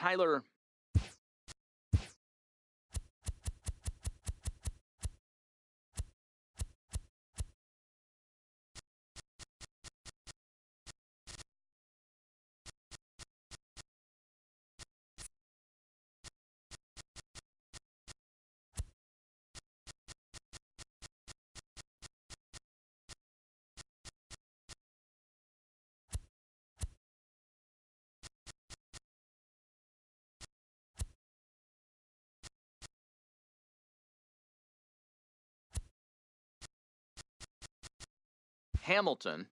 Tyler. Hamilton.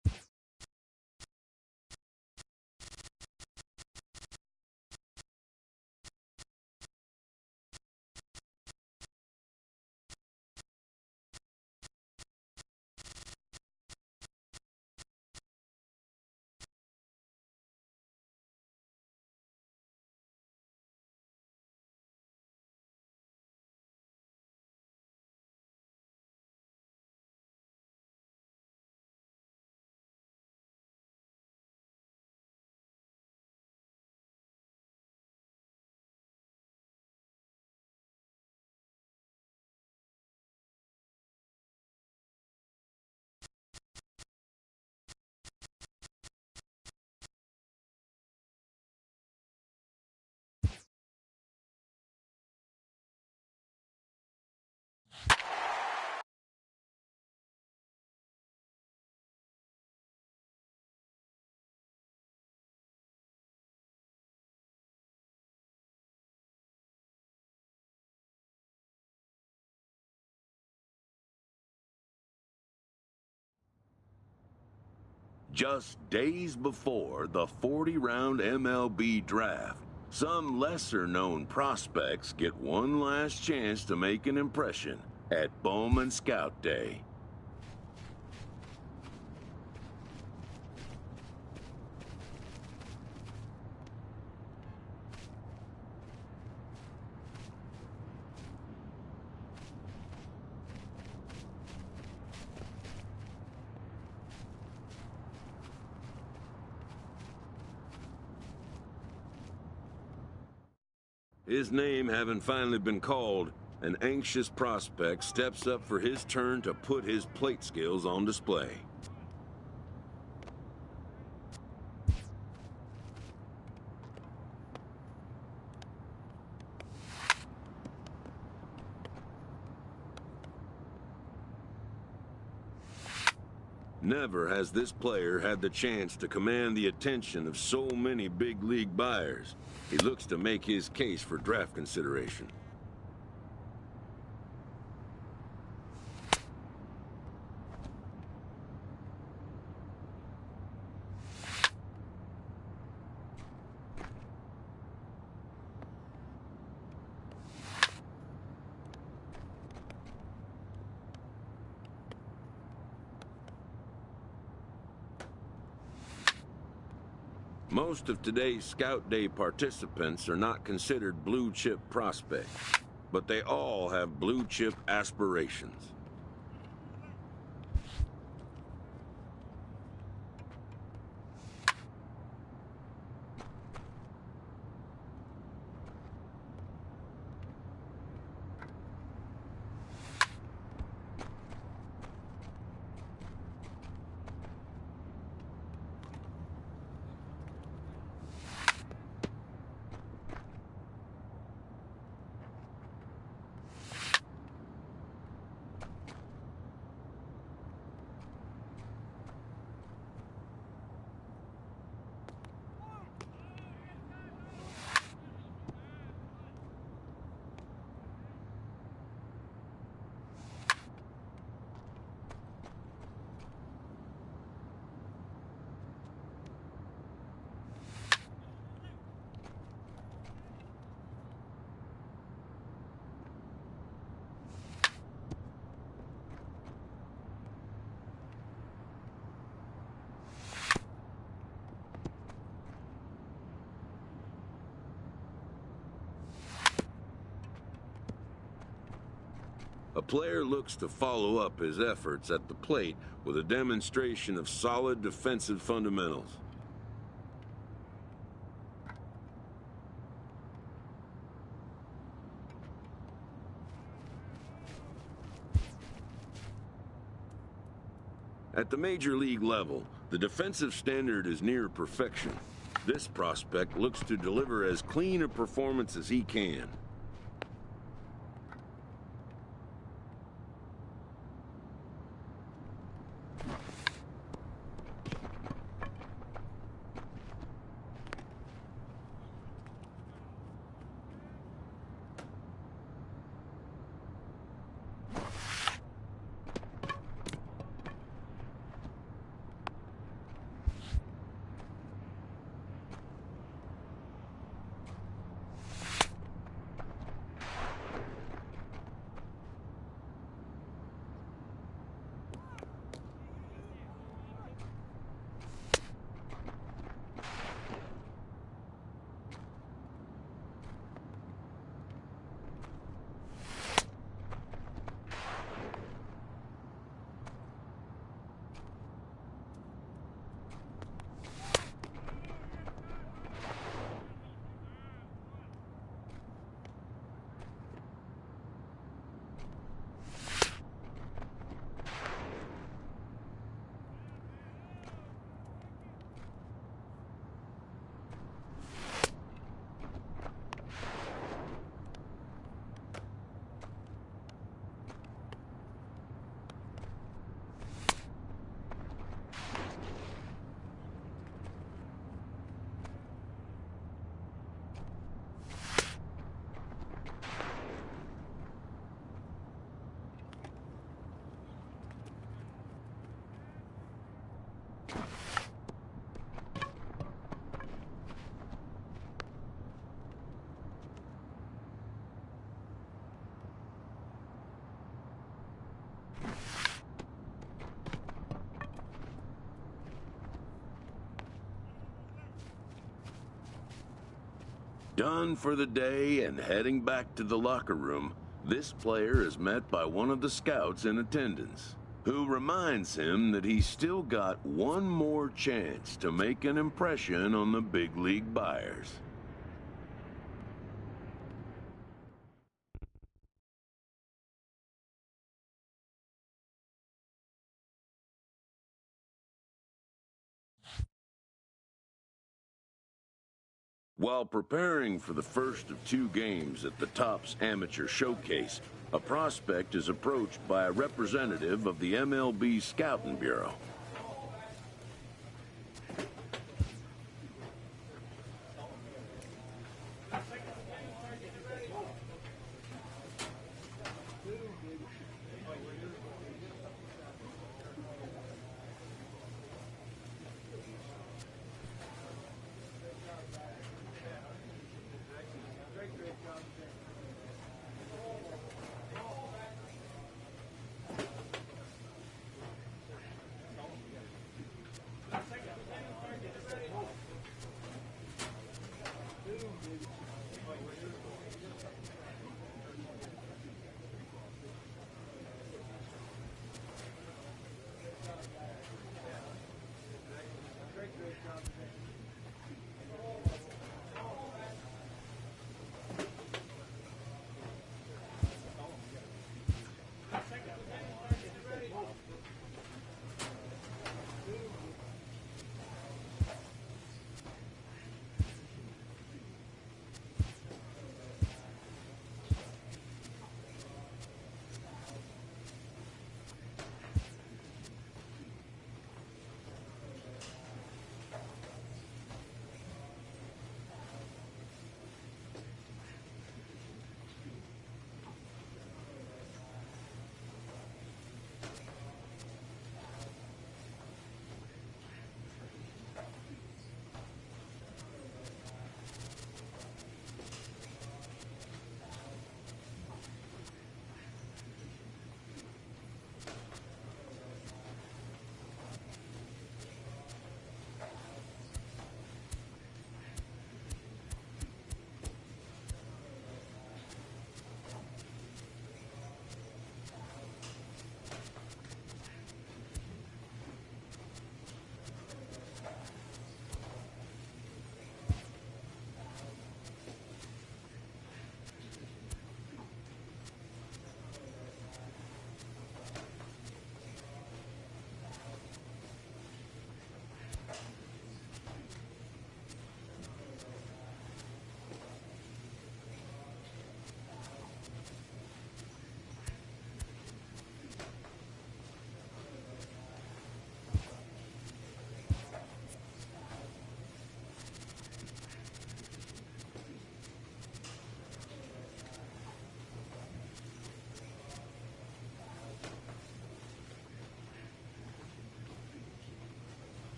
Just days before the 40-round MLB draft, some lesser-known prospects get one last chance to make an impression at Bowman Scout Day. His name having finally been called, an anxious prospect steps up for his turn to put his plate skills on display. Never has this player had the chance to command the attention of so many big league buyers. He looks to make his case for draft consideration. Most of today's Scout Day participants are not considered blue-chip prospects, but they all have blue-chip aspirations. A player looks to follow up his efforts at the plate with a demonstration of solid defensive fundamentals. At the major league level, the defensive standard is near perfection. This prospect looks to deliver as clean a performance as he can. Done for the day and heading back to the locker room, this player is met by one of the scouts in attendance, who reminds him that he's still got one more chance to make an impression on the big league buyers. While preparing for the first of 2 games at the Topps Amateur Showcase, a prospect is approached by a representative of the MLB Scouting Bureau.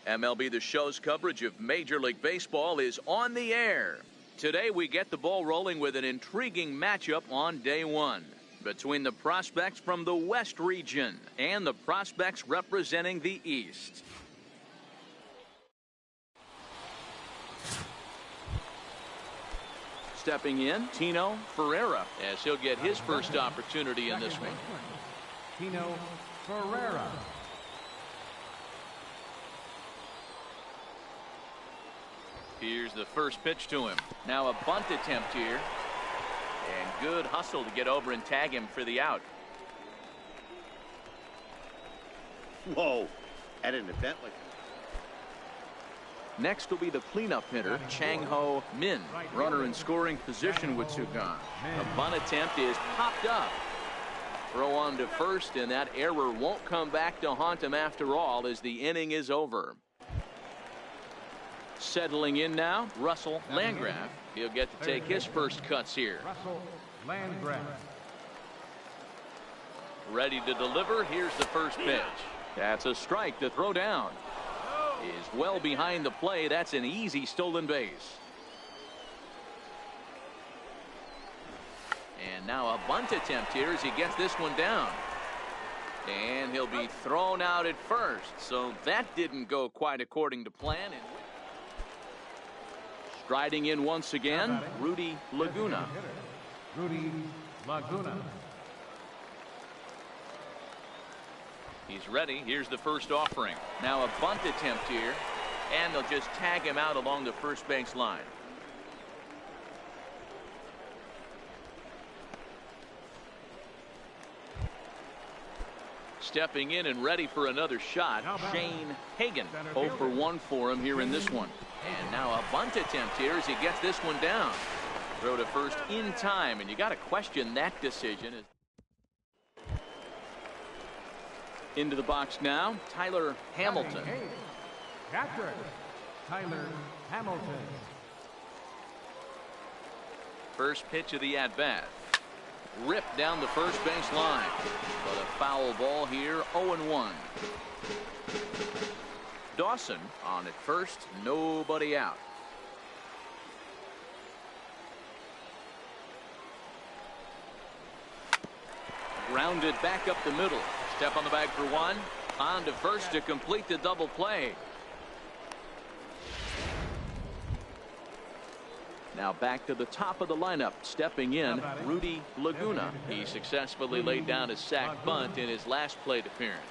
MLB The Show's coverage of Major League Baseball is on the air. Today we get the ball rolling with an intriguing matchup on day one between the prospects from the West region and the prospects representing the East. Stepping in, Tino Ferreira, as he'll get his first opportunity in this one. Tino Ferreira. Here's the first pitch to him. Now a bunt attempt here. And good hustle to get over and tag him for the out. Whoa, at an event like that. Next will be the cleanup hitter, Chang-Ho Min. Runner in scoring position with Sugan. The bunt attempt is popped up. Throw on to first, and that error won't come back to haunt him after all as the inning is over. Settling in now, Russell Landgraf. He'll get to take his first cuts here. Russell Landgraf. Ready to deliver. Here's the first pitch. That's a strike to throw down. Is well behind the play. That's an easy stolen base. And now a bunt attempt here as he gets this one down. And he'll be thrown out at first. So that didn't go quite according to plan. Striding in once again, Rudy Laguna. Rudy Laguna. He's ready. Here's the first offering. Now a bunt attempt here. And they'll just tag him out along the first base line. Stepping in and ready for another shot, Shane Hagan. 0 for 1 for him here in this one. And now a bunt attempt here as he gets this one down. Throw to first in time, and you got to question that decision. Into the box now, Tyler Hamilton. Catcher, Tyler Hamilton. First pitch of the at-bat. Ripped down the first base line. But a foul ball here, 0-1. Dawson on at first, nobody out. Grounded back up the middle. Step on the bag for one. On to first to complete the double play. Now back to the top of the lineup. Stepping in, Rudy Laguna. He successfully laid down a sac bunt in his last plate appearance.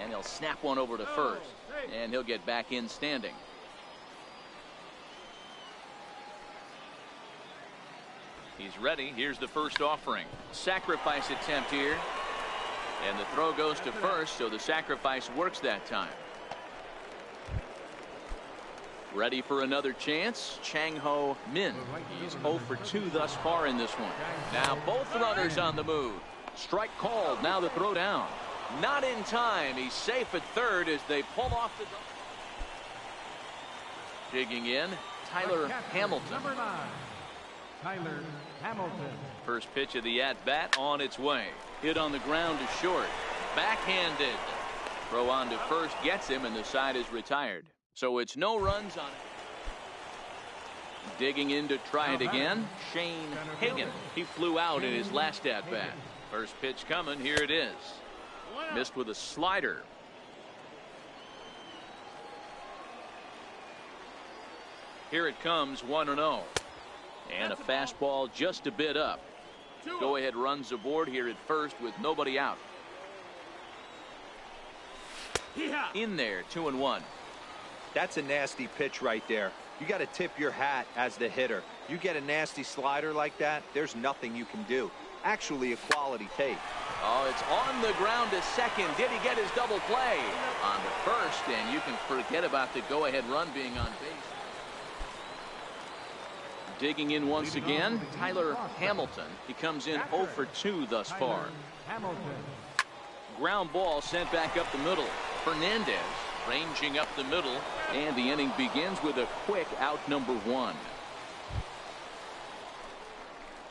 And he'll snap one over to first. And he'll get back in standing. He's ready. Here's the first offering. Sacrifice attempt here. And the throw goes to first, so the sacrifice works that time. Ready for another chance, Chang-Ho Min. He's 0 for 2 thus far in this one. Now both runners on the move. Strike called, now the throw down. Not in time, he's safe at third as they pull off the... Digging in, Tyler Hamilton. Number 9, Tyler Hamilton. First pitch of the at-bat on its way. Hit on the ground to short. Backhanded. Throw on to first gets him, and the side is retired. So it's no runs on it. Digging in to try it again, Shane Hagan. He flew out in his last at-bat. First pitch coming. Here it is. Missed with a slider. Here it comes, 1-0. And a fastball just a bit up. Go-ahead runs aboard here at first with nobody out. In there, 2-1. That's a nasty pitch right there. You got to tip your hat as the hitter. You get a nasty slider like that, there's nothing you can do. Actually, a quality take. Oh, it's on the ground to second. Did he get his double play? On to first, and you can forget about the go-ahead run being on base. Digging in once again, Tyler Hamilton. He comes in 0 for 2 thus far. Hamilton. Ground ball sent back up the middle. Fernandez ranging up the middle, and the inning begins with a quick out number 1.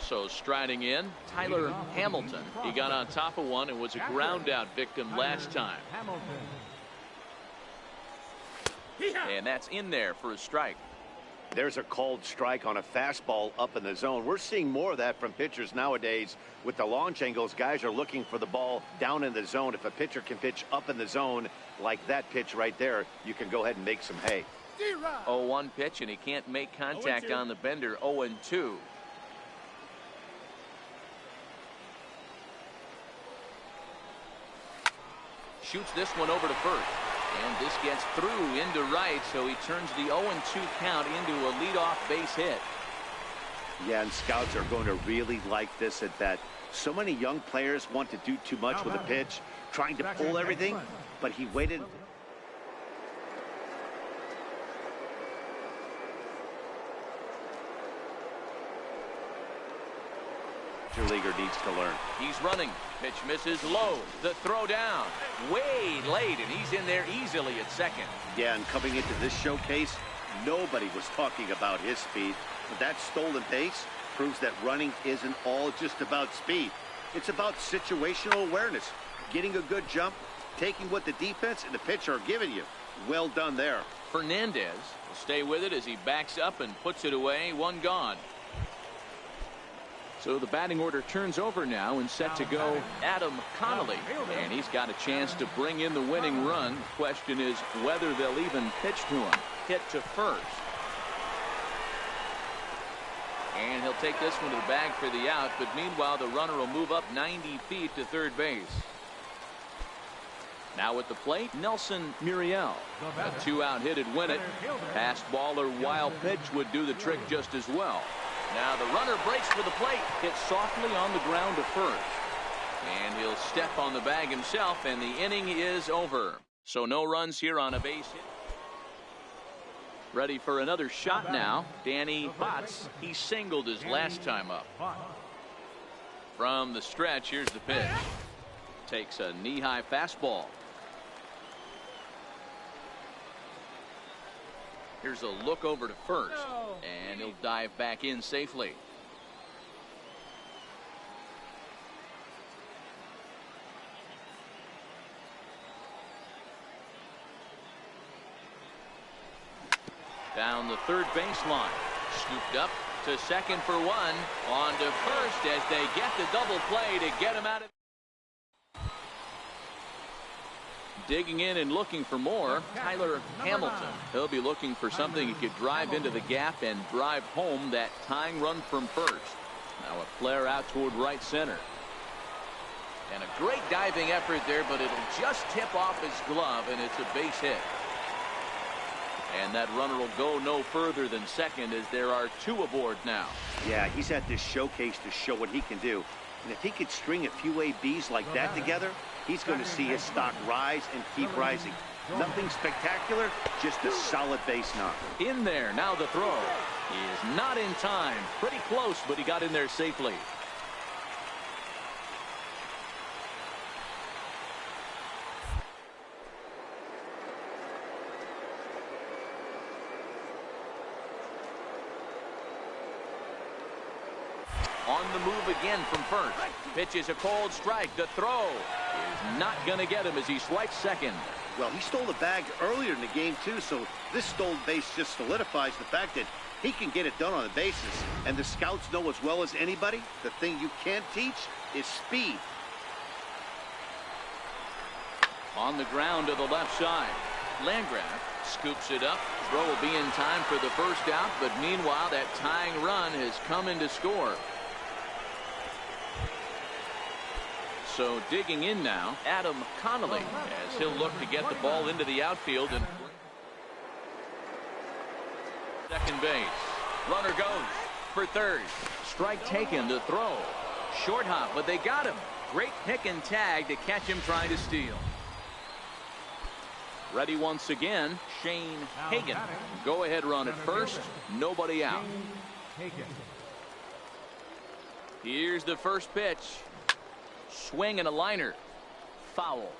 So striding in, Tyler Hamilton. He got on top of one and was a ground out victim last time. And that's in there for a strike. There's a called strike on a fastball up in the zone. We're seeing more of that from pitchers nowadays. With the launch angles, guys are looking for the ball down in the zone. If a pitcher can pitch up in the zone like that pitch right there, you can go ahead and make some hay. 0-1 pitch, and he can't make contact on the bender. 0-2. Shoots this one over to first. And this gets through into right, so he turns the 0-2 count into a leadoff base hit. Yeah, and scouts are going to really like this at bat. So many young players want to do too much with a pitch, trying to pull everything, but he waited. Leaguer needs to learn. He's running. Pitch misses low. The throw down. Way late, and he's in there easily at second. Yeah, and coming into this showcase, nobody was talking about his speed. But that stolen base proves that running isn't all just about speed. It's about situational awareness, getting a good jump, taking what the defense and the pitcher are giving you. Well done there. Fernandez will stay with it as he backs up and puts it away. One gone. So the batting order turns over now and set to go Adam Connolly. And he's got a chance to bring in the winning run. Question is whether they'll even pitch to him. Hit to first. And he'll take this one to the bag for the out. But meanwhile, the runner will move up 90 feet to third base. Now at the plate, Nelson Muriel. A 2-out hit'd win it. Passed ball or wild pitch would do the trick just as well. Now the runner breaks for the plate, hits softly on the ground to first. And he'll step on the bag himself, and the inning is over. So no runs here on a base hit. Ready for another shot now. Danny Botts, he singled his last time up. From the stretch, here's the pitch. Takes a knee-high fastball. Here's a look over to first, and he'll dive back in safely. Down the third baseline, scooped up to second for one, on to first as they get the double play to get him out of. Digging in and looking for more, Tyler Hamilton. He'll be looking for something he could drive into the gap and drive home that tying run from first. Now a flare out toward right center. And a great diving effort there, but it'll just tip off his glove, and it's a base hit. And that runner will go no further than second as there are two aboard now. Yeah, he's at this showcase to show what he can do. And if he could string a few ABs like that together, he's going to see his stock rise and keep rising. Nothing spectacular, just a solid base knocker. In there, now the throw. He is not in time. Pretty close, but he got in there safely. On the move again from first. Pitch is a cold strike. The throw is not going to get him as he swipes second. Well, he stole the bag earlier in the game, too, so this stolen base just solidifies the fact that he can get it done on the bases. And the scouts know as well as anybody, the thing you can't teach is speed. On the ground to the left side. Landgraf scoops it up. Throw will be in time for the first out, but meanwhile, that tying run has come in to score. So digging in now, Adam Connolly, as he'll look to get the ball into the outfield and second base. Runner goes for third. Strike taken, the throw. Short hop, but they got him. Great pick and tag to catch him trying to steal. Ready once again, Shane Hagan. Go ahead run at first, nobody out. Here's the first pitch. Swing and a liner. Foul.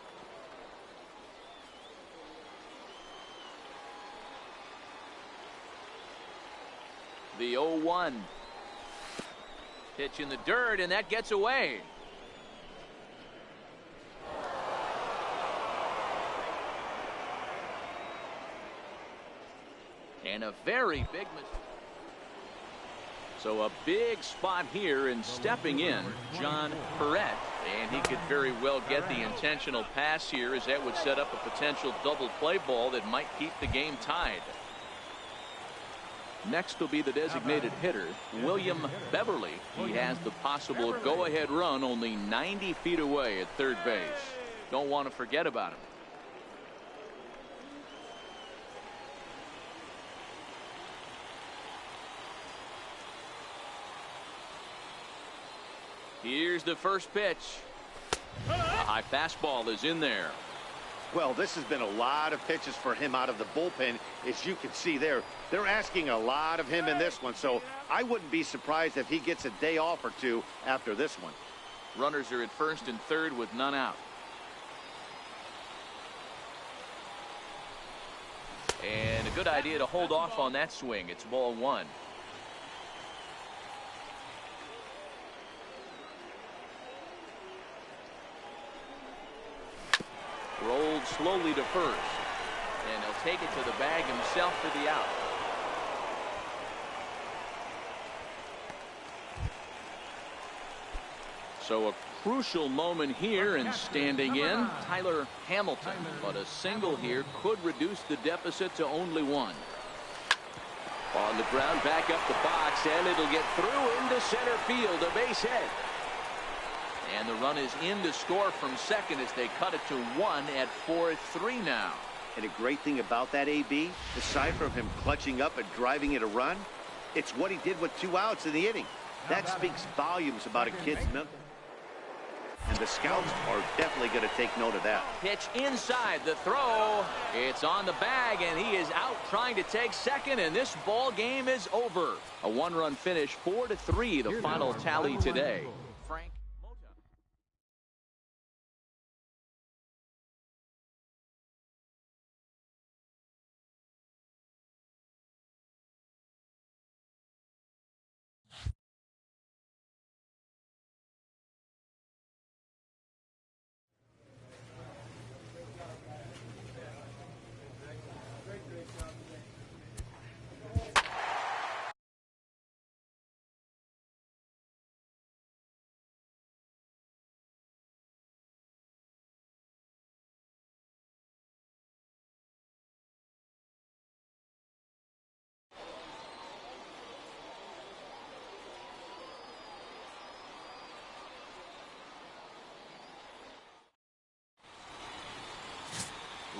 The 0-1. Pitch in the dirt, and that gets away. And a very big mistake. So a big spot here, and stepping in, John Perret. And he could very well get the intentional pass here, as that would set up a potential double play ball that might keep the game tied. Next will be the designated hitter, William Beverly. He has the possible go-ahead run only 90 feet away at third base. Don't want to forget about him. Here's the first pitch. A high fastball is in there. Well, this has been a lot of pitches for him out of the bullpen. As you can see there, they're asking a lot of him in this one. So I wouldn't be surprised if he gets a day off or two after this one. Runners are at first and third with none out. And a good idea to hold off on that swing. It's ball one. Rolled slowly to first, and he'll take it to the bag himself for the out. So a crucial moment here, and standing in, Tyler Hamilton. But a single here could reduce the deficit to only one. On the ground, back up the box, and it'll get through into center field, a base hit. And the run is in to score from second as they cut it to one at 4-3 now. And a great thing about that, AB, aside from him clutching up and driving it a run, it's what he did with 2 outs in the inning. That speaks volumes about a kid's mental. And the scouts are definitely going to take note of that. Pitch inside, the throw. It's on the bag, and he is out trying to take second, and this ball game is over. A one-run finish, 4-3, the final tally today. Frank.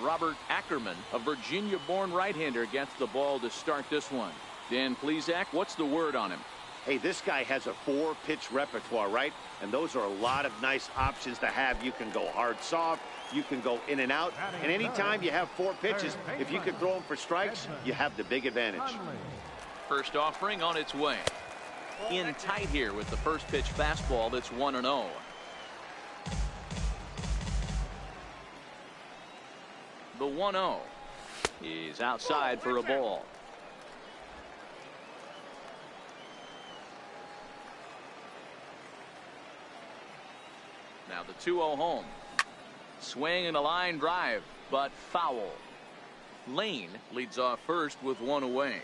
Robert Ackerman, a Virginia-born right-hander, gets the ball to start this one. Dan Plesac, what's the word on him? Hey, this guy has a 4-pitch repertoire, right? And those are a lot of nice options to have. You can go hard, soft. You can go in and out. And anytime you have 4 pitches, if you can throw them for strikes, you have the big advantage. First offering on its way. In tight here with the first pitch fastball that's 1-0. The 1-0 is outside for a ball. Now the 2-0 home. Swing and a line drive, but foul. Lane leads off first with 1 away.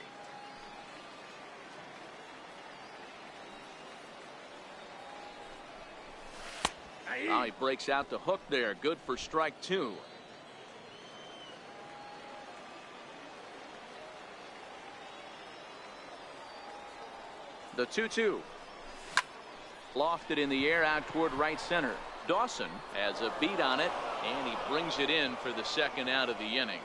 Now he breaks out the hook there. Good for strike 2. The 2-2. Lofted in the air out toward right center. Dawson has a beat on it, and he brings it in for the second out of the inning.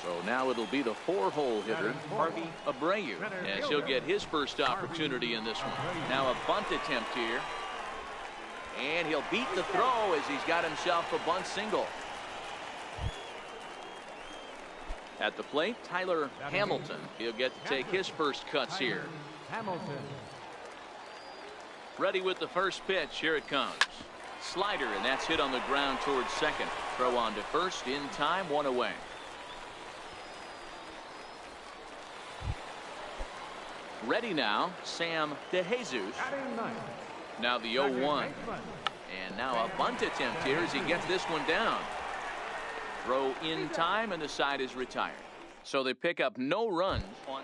So now it'll be the 4-hole hitter, Harvey Abreu, as he'll get his first opportunity in this one. Now a bunt attempt here. And he'll beat the throw as he's got himself a bunt single. At the plate, Tyler Hamilton. He'll get to take his first cuts here. Ready with the first pitch. Here it comes. Slider, and that's hit on the ground towards second. Throw on to first in time, 1 away. Ready now, Sam DeJesus. Batting ninth. Now the 0-1. And now a bunt attempt here as he gets this one down. Throw in time, and the side is retired. So they pick up no runs on.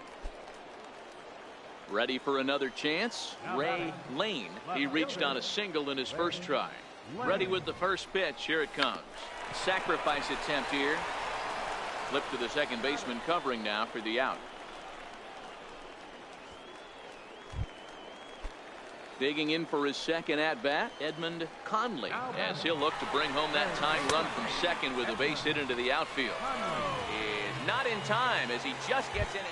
Ready for another chance. Ray Lane. He reached on a single in his first try. Ready with the first pitch. Here it comes. Sacrifice attempt here. Flip to the second baseman covering now for the out. Digging in for his second at-bat, Edmund Conley, as he'll look to bring home that tying run from second with a base hit into the outfield. Is not in time as he just gets in it.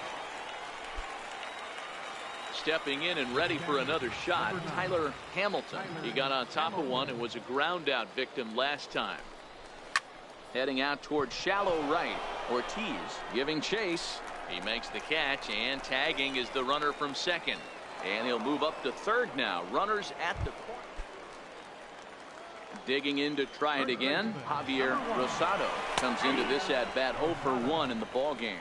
Stepping in and ready for another shot, Tyler Hamilton. He got on top of one and was a ground out victim last time. Heading out towards shallow right. Ortiz giving chase. He makes the catch, and tagging is the runner from second. And he'll move up to third now. Runners at the point. Digging in to try it again. Javier Rosado comes into this at bat 0 for 1 in the ball game.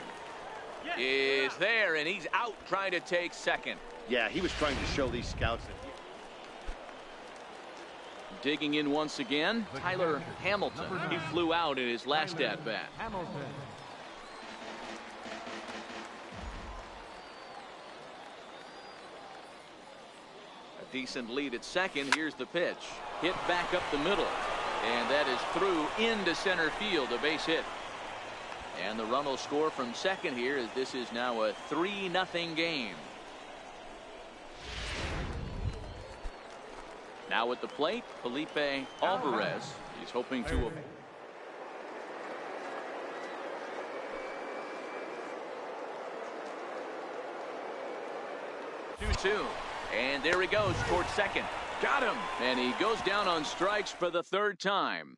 Is there, and he's out trying to take second. Yeah, he was trying to show these scouts that Digging in once again, Tyler Hamilton. He flew out in his last at bat. Hamilton. Decent lead at second. Here's the pitch. Hit back up the middle. And that is through into center field. A base hit. And the run will score from second here as this is now a 3-0 game. Now at the plate, Felipe Alvarez. He's hoping to. 2-2. And there he goes towards second. Got him. And he goes down on strikes for the third time.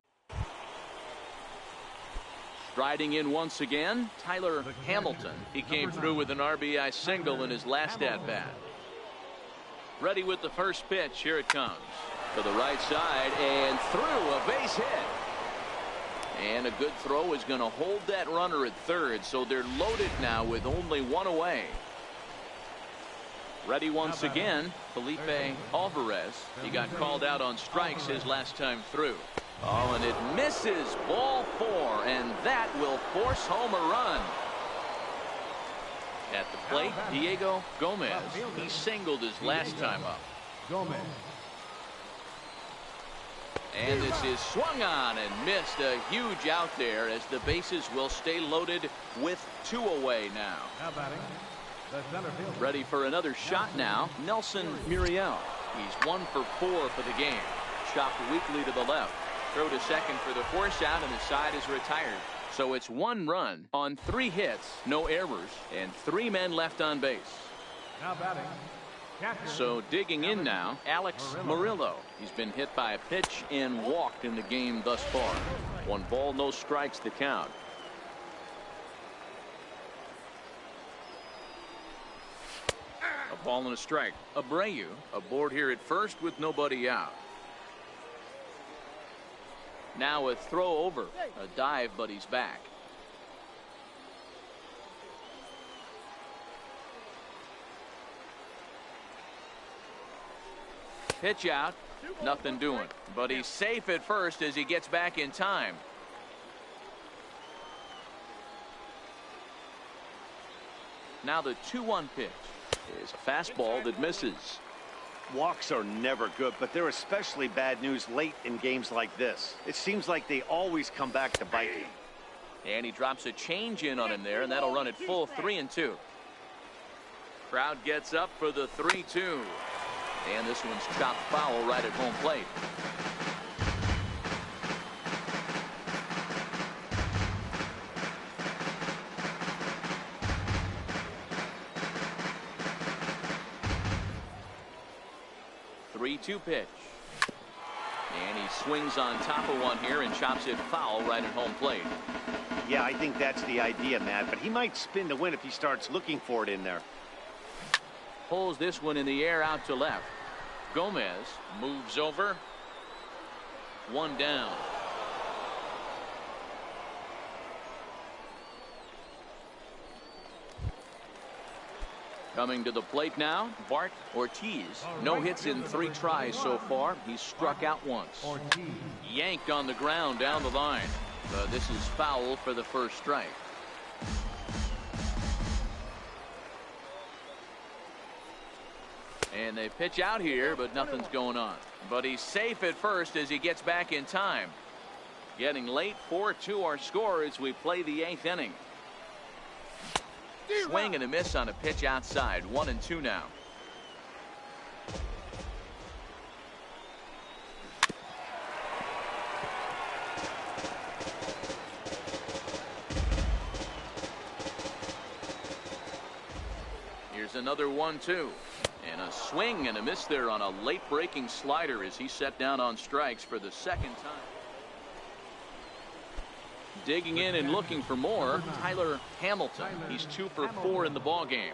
Striding in once again, Tyler Hamilton. He came through with an RBI single in his last at-bat. Ready with the first pitch. Here it comes. To the right side and through, a base hit. And a good throw is going to hold that runner at third. So they're loaded now with only one away. Ready once again, Felipe Alvarez. He got called out on strikes his last time through. Oh, and it misses. Ball 4, and that will force home a run. At the plate, Diego Gomez. He singled his last time up. Gomez. And this is swung on and missed. A huge out there as the bases will stay loaded with 2 away now. Now batting. The center field. Ready for another shot now. Nelson Muriel. He's 1 for 4 for the game. Chopped weakly to the left. Throw to second for the force out, and the side is retired. So it's 1 run on 3 hits, no errors, and 3 men left on base. Now batting. Catcher. So digging in now, Alex Murillo. He's been hit by a pitch and walked in the game thus far. 1 ball, no strikes to count. A ball and a strike. Abreu aboard here at first with nobody out. Now a throw over. A dive, but he's back. Pitch out. Nothing doing. But he's safe at first as he gets back in time. Now the 2-1 pitch is a fastball that misses. walks are never good, but they're especially bad news late in games like this. It seems like they always come back to bite you. And he drops a change in on him there, and that'll run it full 3-2. Crowd gets up for the 3-2. And this one's chopped foul right at home plate. Pitch. And he swings on top of one here and chops it foul right at home plate. Yeah, I think that's the idea, Matt, but he might spin to win if he starts looking for it in there. Pulls this one in the air out to left. Gomez moves over. 1 down. Coming to the plate now, Bart Ortiz. No hits in 3 tries so far. He's struck out once. Yanked on the ground down the line. This is foul for the first strike. And they pitch out here, but nothing's going on. But he's safe at first as he gets back in time. Getting late, 4-2 our score as we play the 8th inning. Swing and a miss on a pitch outside. 1-2 now. Here's another 1-2. And a swing and a miss there on a late breaking slider as he set down on strikes for the second time. Digging in and looking for more, Tyler Hamilton. He's 2 for 4 in the ballgame.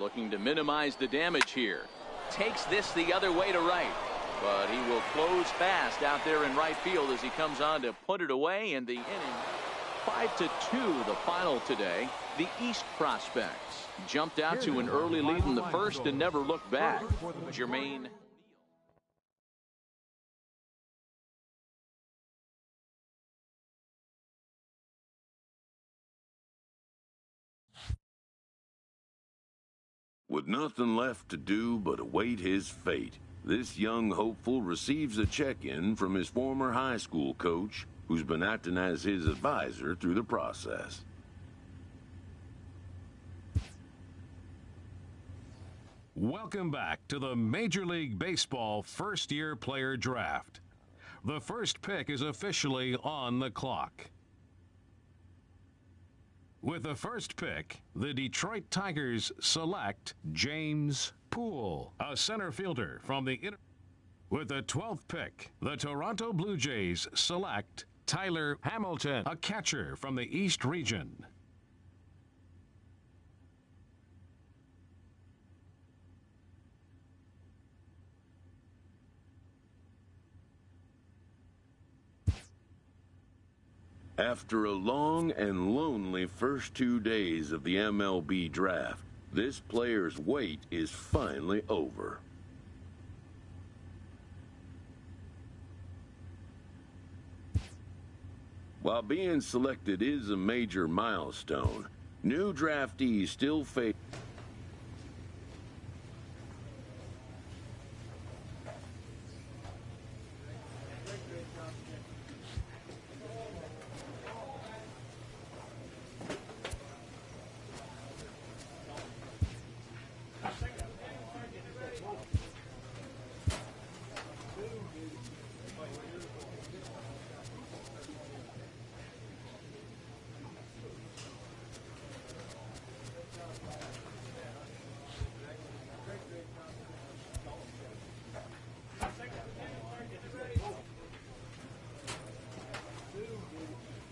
Looking to minimize the damage here. Takes this the other way to right. But he will close fast out there in right field as he comes on to put it away in the inning. 5-2 the final today. The East prospects jumped out to an early lead in the first and never looked back. Jermaine. With nothing left to do but await his fate, this young hopeful receives a check-in from his former high school coach, who's been acting as his advisor through the process. Welcome back to the Major League Baseball first-year player draft. The first pick is officially on the clock. With the first pick, the Detroit Tigers select James Poole, a center fielder from the With the 12th pick, the Toronto Blue Jays select Tyler Hamilton, a catcher from the East region. After a long and lonely first 2 days of the MLB draft, this player's wait is finally over. While being selected is a major milestone, new draftees still face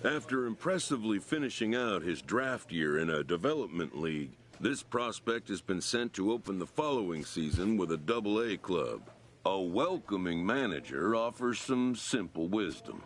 After impressively finishing out his draft year in a development league, this prospect has been sent to open the following season with a Double-A club. A welcoming manager offers some simple wisdom.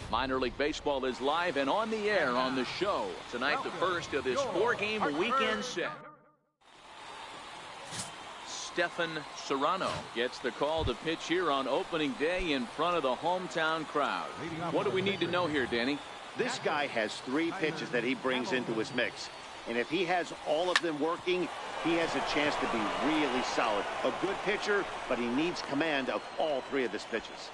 Minor League Baseball is live and on the air on the show. Tonight, the first of this 4-game weekend set. Stephen Serrano gets the call to pitch here on opening day in front of the hometown crowd. What do we need to know here, Danny? This guy has 3 pitches that he brings into his mix. And if he has all of them working, he has a chance to be really solid. A good pitcher, but he needs command of all 3 of his pitches.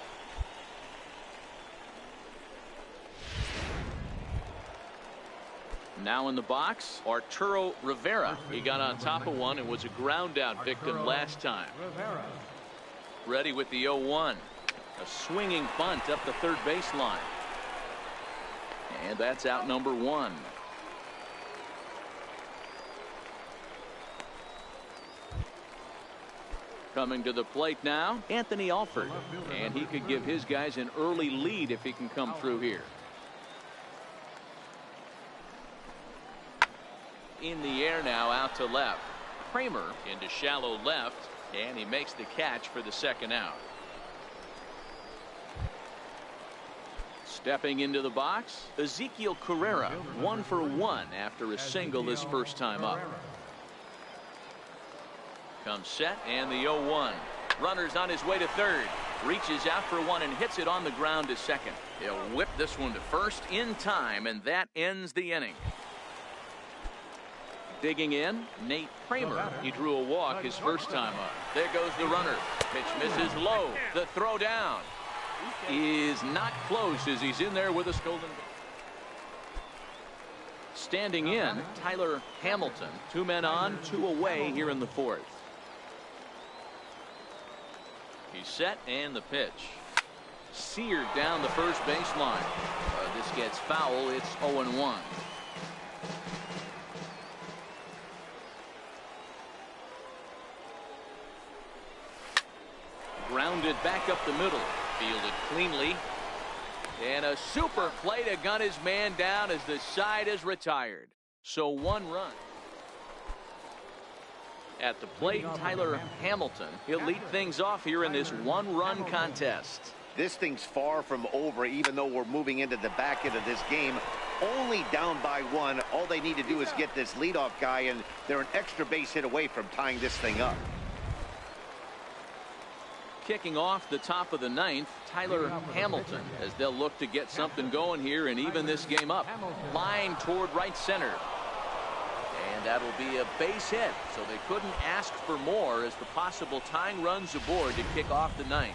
Now in the box, Arturo Rivera. He got on top of one and was a ground out victim last time. Ready with the 0-1. A swinging bunt up the third baseline. And that's out number 1. Coming to the plate now, Anthony Alford. And he could give his guys an early lead if he can come through here. In the air now, out to left. Kramer into shallow left, and he makes the catch for the second out. Stepping into the box, Ezekiel Carrera, 1 for 1 after a single his first time up. Comes set, and the 0-1. Runner's on his way to third. Reaches out for one and hits it on the ground to second. He'll whip this one to first in time, and that ends the inning. Digging in, Nate Kramer. He drew a walk his first time up. There goes the runner. Pitch misses low. The throw down is not close as he's in there with a stolen base. Standing in, Tyler Hamilton. 2 men on, 2 away here in the 4th. He's set, and the pitch. Seared down the first baseline. This gets foul. It's 0-1. Grounded back up the middle. Fielded cleanly. And a super play to gun his man down as the side is retired. So 1 run. At the plate, Tyler Hamilton. He'll lead things off here in this 1-run contest. This thing's far from over, even though we're moving into the back end of this game. Only down by 1. All they need to do is get this leadoff guy, and they're an extra base hit away from tying this thing up. Kicking off the top of the 9th, Tyler Hamilton, as they'll look to get something going here and even this game up. Line toward right center. And that'll be a base hit, so they couldn't ask for more as the possible tying runs aboard to kick off the 9th.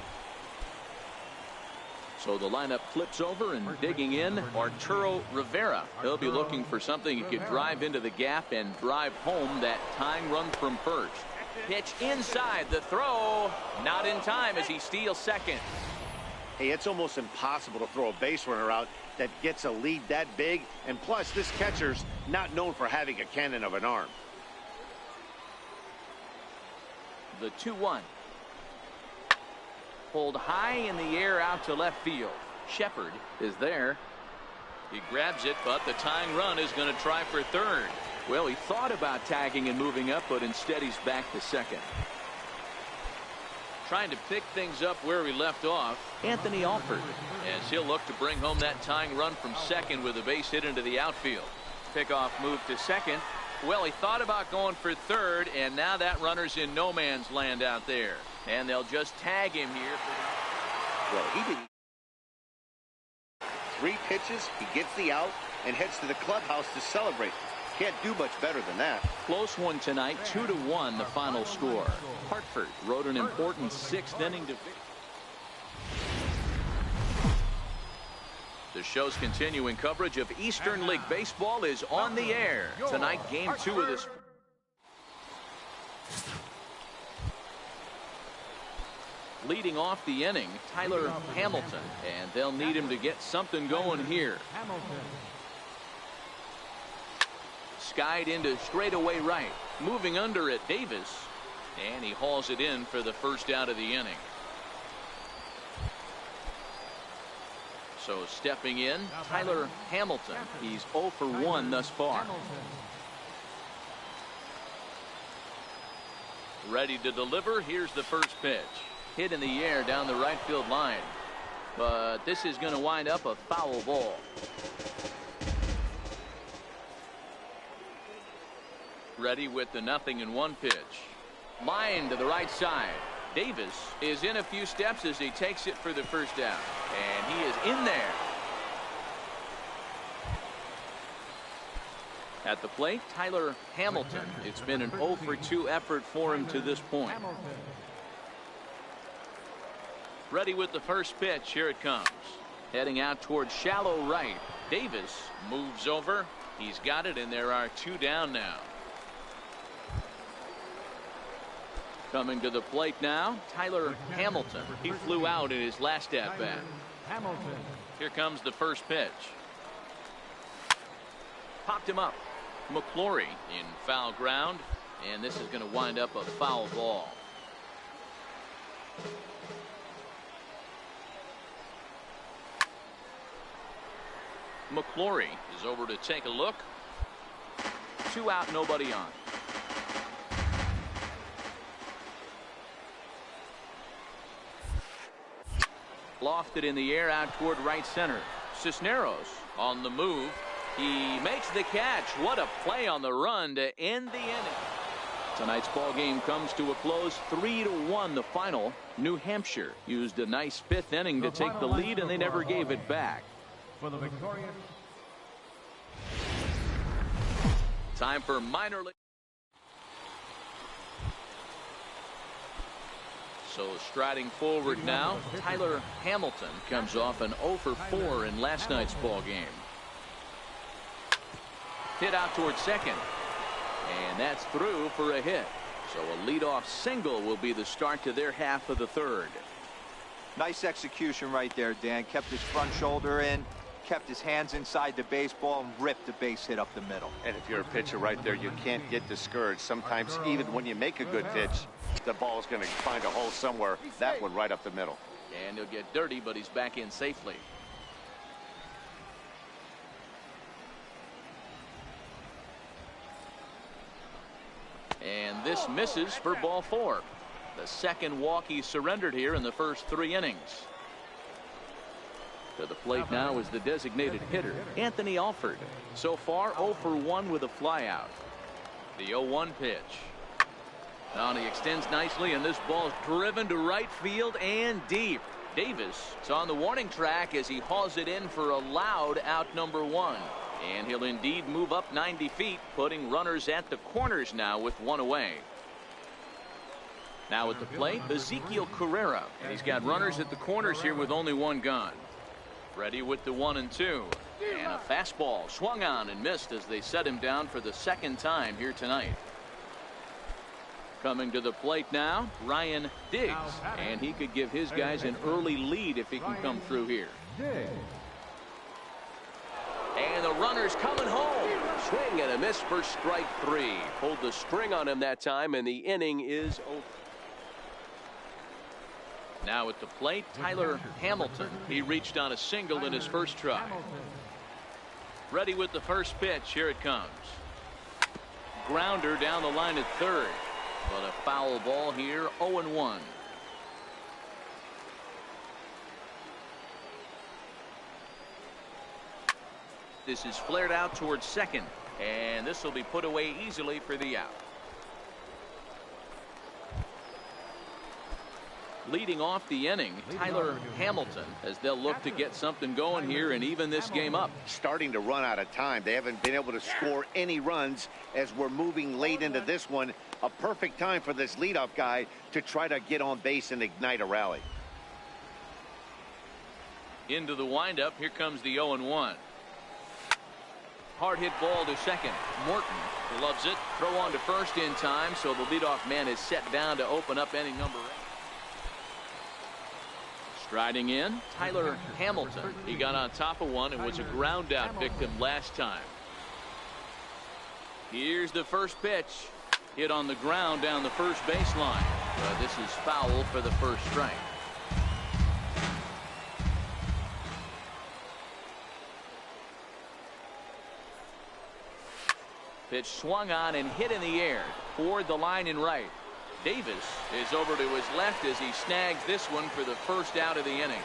So the lineup flips over, and digging in, Arturo Rivera. He'll be looking for something he could drive into the gap and drive home that tying run from first. Pitch inside, the throw not in time as he steals second. Hey, it's almost impossible to throw a base runner out that gets a lead that big, and plus this catcher's not known for having a cannon of an arm. The 2-1. Pulled high in the air out to left field. Shepard is there. He grabs it, but the tying run is going to try for third. Well, he thought about tagging and moving up, but instead he's back to second. Trying to pick things up where we left off, Anthony Alford, as he'll look to bring home that tying run from second with a base hit into the outfield. Pickoff move to second. Well, he thought about going for third, and now that runner's in no man's land out there. And they'll just tag him here. Well, he did 3 pitches, he gets the out, and heads to the clubhouse to celebrate. Can't do much better than that. Close one tonight, 2-1 the final score. Hartford rode an important 6th inning to victory. The show's continuing coverage of Eastern League Baseball is on the air. Tonight, Game 2 of this. Leading off the inning, Tyler Hamilton, and they'll need him to get something going here. Skied into straightaway right. Moving under it, Davis. And he hauls it in for the first out of the inning. So stepping in, Tyler Hamilton. He's 0 for 1 thus far. Ready to deliver. Here's the first pitch. Hit in the air down the right field line. But this is going to wind up a foul ball. Ready with the 0-1 pitch. Line to the right side. Davis is in a few steps as he takes it for the first out. And he is in there. At the plate, Tyler Hamilton. It's been an 0 for 2 effort for him to this point. Ready with the first pitch. Here it comes. Heading out towards shallow right. Davis moves over. He's got it, and there are 2 down now. Coming to the plate now, Tyler Hamilton. He flew out in his last at-bat. Hamilton. Here comes the first pitch. Popped him up. McClory in foul ground, and this is going to wind up a foul ball. McClory is over to take a look. 2 out, nobody on. Lofted in the air out toward right center. Cisneros on the move. He makes the catch. What a play on the run to end the inning. Tonight's ball game comes to a close, 3-1 the final. New Hampshire used a nice 5th inning to take the lead, and they never gave it back. For the victorious. Time for minor league. So striding forward now, Tyler Hamilton comes off an 0 for 4 in last night's ball game. Hit out towards second, and that's through for a hit. So a leadoff single will be the start to their half of the third. Nice execution right there, Dan. Kept his front shoulder in, kept his hands inside the baseball, and ripped the base hit up the middle. And if you're a pitcher right there, you can't get discouraged. Sometimes even when you make a good pitch, the ball is going to find a hole somewhere. That one right up the middle. And he'll get dirty, but he's back in safely. And this misses for ball 4. The second walk he surrendered here in the first 3 innings. To the plate now is the designated hitter, Anthony Alford. So far 0 for 1 with a flyout. The 0-1 pitch. Now he extends nicely, and this ball's driven to right field and deep. Davis is on the warning track as he hauls it in for a loud out number 1. And he'll indeed move up 90 feet, putting runners at the corners now with 1 away. Now at the plate, Ezekiel Carrera. And he's got runners at the corners here with only 1 gone. Ready with the 1-2. And a fastball swung on and missed as they set him down for the 2nd time here tonight. Coming to the plate now, Ryan Diggs. And he could give his guys an early lead if he can come through here. And the runner's coming home. Swing and a miss for strike 3. Pulled the string on him that time, and the inning is over. Now at the plate, Tyler Hamilton. He reached on a single in his first try. Ready with the first pitch. Here it comes. Grounder down the line at third. But a foul ball here, 0-1. This is flared out towards second, and this will be put away easily for the out. Leading off the inning, Tyler Hamilton, as they'll look to get something going here and even this game up. Starting to run out of time. They haven't been able to score any runs as we're moving late into this one. A perfect time for this leadoff guy to try to get on base and ignite a rally. Into the windup, here comes the 0-1. Hard hit ball to second. Morton loves it. Throw on to first in time, so the leadoff man is set down to open up inning number 8. Striding in, Tyler Hamilton. He got on top of one and was a ground out victim last time. Here's the first pitch. Hit on the ground down the first baseline. This is foul for the first strike. Pitch swung on and hit in the air toward the line and right. Davis is over to his left as he snags this one for the first out of the inning.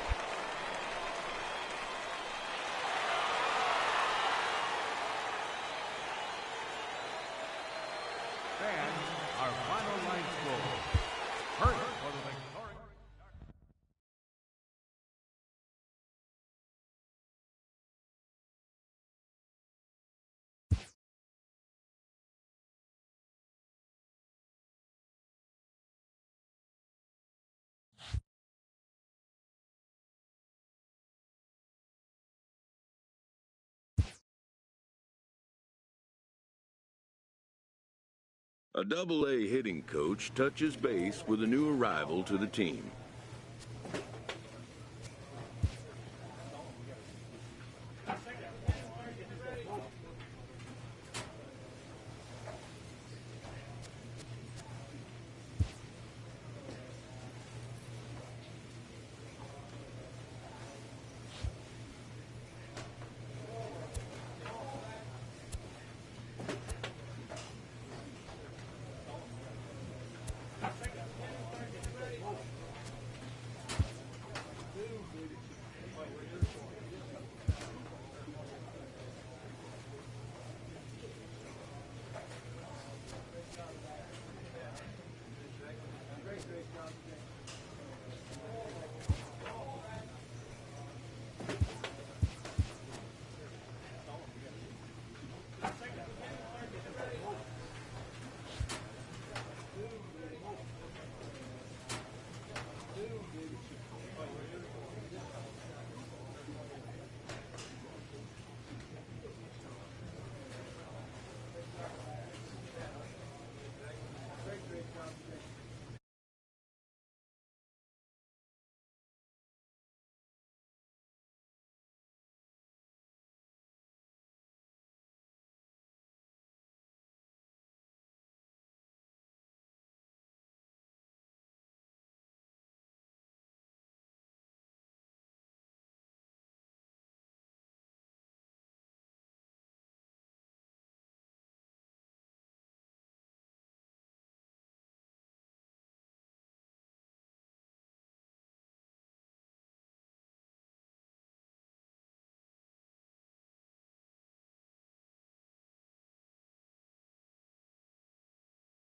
A Double-A hitting coach touches base with a new arrival to the team.